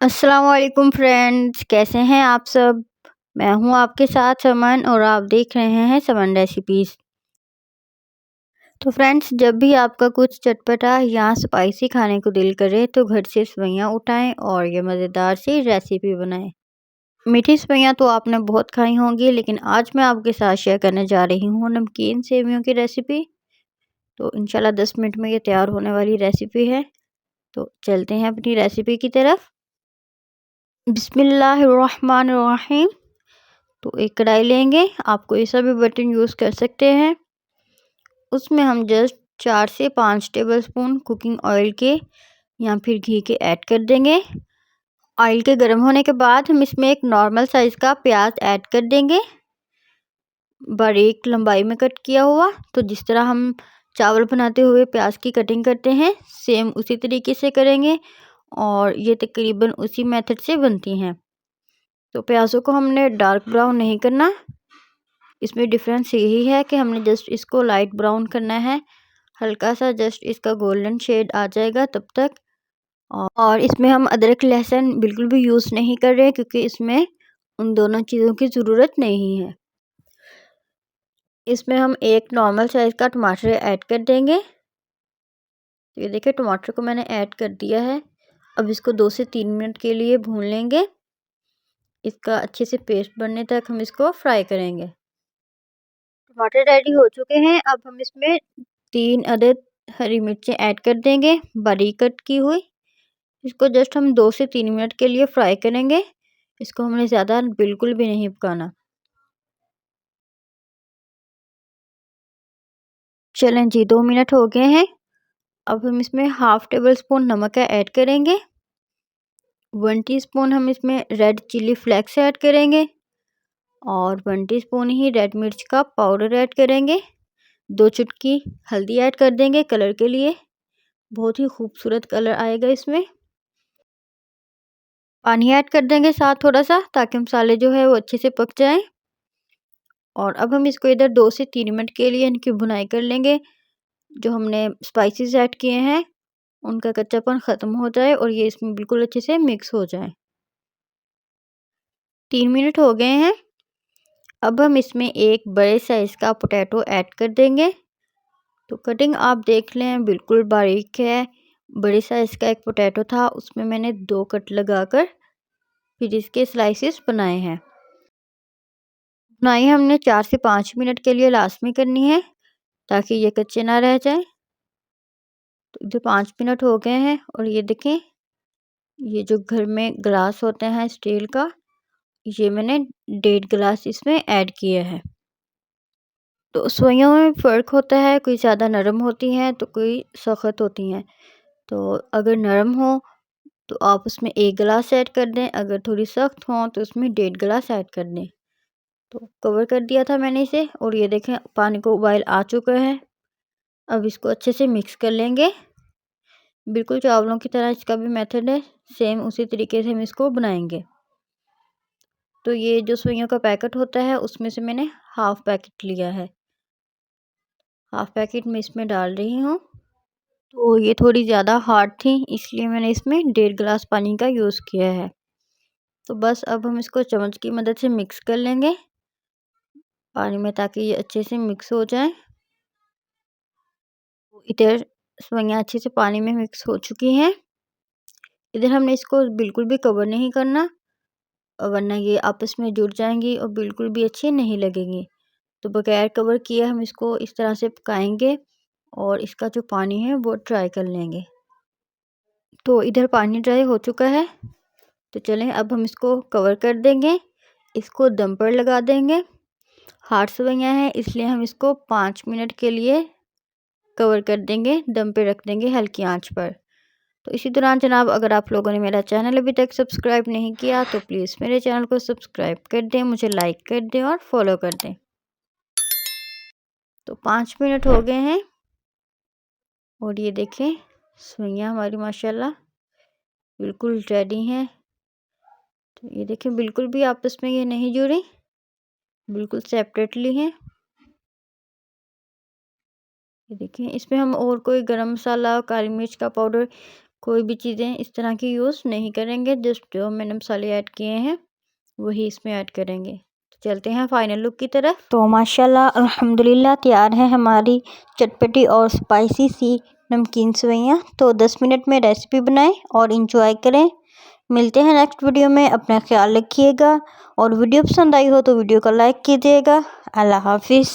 अस्सलाम वालेकुम फ्रेंड्स, कैसे हैं आप सब। मैं हूं आपके साथ समन और आप देख रहे हैं समन रेसिपीज़। तो फ्रेंड्स, जब भी आपका कुछ चटपटा या स्पाइसी खाने को दिल करे तो घर से सेवइयां उठाएं और ये मज़ेदार सी रेसिपी बनाएं। मीठी सेवइयां तो आपने बहुत खाई होंगी, लेकिन आज मैं आपके साथ शेयर करने जा रही हूँ नमकीन सेवइयों की रेसिपी। तो इंशाल्लाह 10 मिनट में ये तैयार होने वाली रेसिपी है। तो चलते हैं अपनी रेसिपी की तरफ। बिस्मिल्लाहिर्रहमानिर्रहीम। तो एक कढ़ाई लेंगे, आप कोई सा भी बटन यूज़ कर सकते हैं। उसमें हम जस्ट 4 से 5 टेबलस्पून कुकिंग ऑयल के या फिर घी के ऐड कर देंगे। ऑयल के गर्म होने के बाद हम इसमें एक नॉर्मल साइज़ का प्याज ऐड कर देंगे, बारीक लंबाई में कट किया हुआ। तो जिस तरह हम चावल बनाते हुए प्याज की कटिंग करते हैं, सेम उसी तरीके से करेंगे और ये तकरीबन उसी मेथड से बनती हैं। तो प्याज़ों को हमने डार्क ब्राउन नहीं करना, इसमें डिफरेंस यही है कि हमने जस्ट इसको लाइट ब्राउन करना है। हल्का सा जस्ट इसका गोल्डन शेड आ जाएगा तब तक। और इसमें हम अदरक लहसुन बिल्कुल भी यूज़ नहीं कर रहे, क्योंकि इसमें उन दोनों चीज़ों की ज़रूरत नहीं है। इसमें हम एक नॉर्मल साइज़ का टमाटर ऐड कर देंगे। तो ये देखिए, टमाटर को मैंने ऐड कर दिया है। अब इसको 2 से 3 मिनट के लिए भून लेंगे। इसका अच्छे से पेस्ट बनने तक हम इसको फ्राई करेंगे। टमाटर रेडी हो चुके हैं। अब हम इसमें 3 अदद हरी मिर्चें ऐड कर देंगे, बारीक कट की हुई। इसको जस्ट हम 2 से 3 मिनट के लिए फ्राई करेंगे। इसको हमने ज़्यादा बिल्कुल भी नहीं पकाना। चलें जी, 2 मिनट हो गए हैं। अब हम इसमें हाफ़ टेबल स्पून नमक ऐड करेंगे। 1 टीस्पून हम इसमें रेड चिली फ्लेक्स ऐड करेंगे और 1 टीस्पून ही रेड मिर्च का पाउडर ऐड करेंगे। 2 चुटकी हल्दी ऐड कर देंगे कलर के लिए, बहुत ही खूबसूरत कलर आएगा इसमें। पानी ऐड कर देंगे साथ थोड़ा सा, ताकि मसाले जो है वो अच्छे से पक जाएं। और अब हम इसको इधर 2 से 3 मिनट के लिए इनकी भुनाई कर लेंगे। जो हमने स्पाइसेस ऐड किए हैं उनका कच्चापन ख़त्म हो जाए और ये इसमें बिल्कुल अच्छे से मिक्स हो जाए। 3 मिनट हो गए हैं। अब हम इसमें एक बड़े साइज़ का पोटैटो ऐड कर देंगे। तो कटिंग आप देख लें, बिल्कुल बारीक है। बड़े साइज़ का एक पोटैटो था, उसमें मैंने 2 कट लगाकर फिर इसके स्लाइसेस बनाए हैं। बुनाई हमने 4 से 5 मिनट के लिए लास्ट में करनी है, ताकि ये कच्चे ना रह जाएं। तो जो 5 मिनट हो गए हैं और ये देखें, ये जो घर में ग्लास होते हैं स्टील का, ये मैंने 1.5 गिलास इसमें ऐड किया है। तो सेवइयों में फ़र्क होता है, कोई ज़्यादा नरम होती हैं तो कोई सख्त होती हैं। तो अगर नरम हो तो आप उसमें 1 गिलास ऐड कर दें, अगर थोड़ी सख्त हो तो उसमें 1.5 गिलास ऐड कर दें। तो कवर कर दिया था मैंने इसे और ये देखें, पानी को उबाल आ चुका है। अब इसको अच्छे से मिक्स कर लेंगे। बिल्कुल चावलों की तरह इसका भी मेथड है, सेम उसी तरीके से हम इसको बनाएंगे। तो ये जो सुइयों का पैकेट होता है उसमें से मैंने हाफ़ पैकेट लिया है। हाफ़ पैकेट मैं इसमें डाल रही हूँ। तो ये थोड़ी ज़्यादा हार्ड थी, इसलिए मैंने इसमें 1.5 गिलास पानी का यूज़ किया है। तो बस अब हम इसको चम्मच की मदद से मिक्स कर लेंगे पानी में, ताकि ये अच्छे से मिक्स हो जाए। इधर सेवइयाँ अच्छे से पानी में मिक्स हो चुकी हैं। इधर हमने इसको बिल्कुल भी कवर नहीं करना, वरना ये आपस में जुड़ जाएंगी और बिल्कुल भी अच्छी नहीं लगेंगी। तो बगैर कवर किए हम इसको इस तरह से पकाएंगे और इसका जो पानी है वो ड्राई कर लेंगे। तो इधर पानी ड्राई हो चुका है। तो चलें, अब हम इसको कवर कर देंगे, इसको दम पर लगा देंगे। हार्ड सेवइयाँ हैं, इसलिए हम इसको 5 मिनट के लिए कवर कर देंगे, दम पे रख देंगे हल्की आंच पर। तो इसी दौरान जनाब, अगर आप लोगों ने मेरा चैनल अभी तक सब्सक्राइब नहीं किया तो प्लीज़ मेरे चैनल को सब्सक्राइब कर दें, मुझे लाइक कर दें और फॉलो कर दें। तो 5 मिनट हो गए हैं और ये देखें, सेवइयाँ हमारी माशाल्लाह बिल्कुल रेडी हैं। तो ये देखें, बिल्कुल भी आपस में ये नहीं जुड़ी, बिल्कुल सेपरेटली हैं। ये देखिए, इसमें हम और कोई गरम मसाला, काली मिर्च का पाउडर कोई भी चीज़ें इस तरह की यूज़ नहीं करेंगे। जस्ट जो मैंने मसाले ऐड किए हैं वही इसमें ऐड करेंगे। तो चलते हैं फाइनल लुक की तरफ। तो माशाल्लाह अल्हम्दुलिल्लाह तैयार है हमारी चटपटी और स्पाइसी सी नमकीन सेवइयाँ। तो 10 मिनट में रेसिपी बनाएं और इंजॉय करें। मिलते हैं नेक्स्ट वीडियो में। अपना ख्याल रखिएगा और वीडियो पसंद आई हो तो वीडियो को लाइक कीजिएगा। अल्लाह हाफिज़।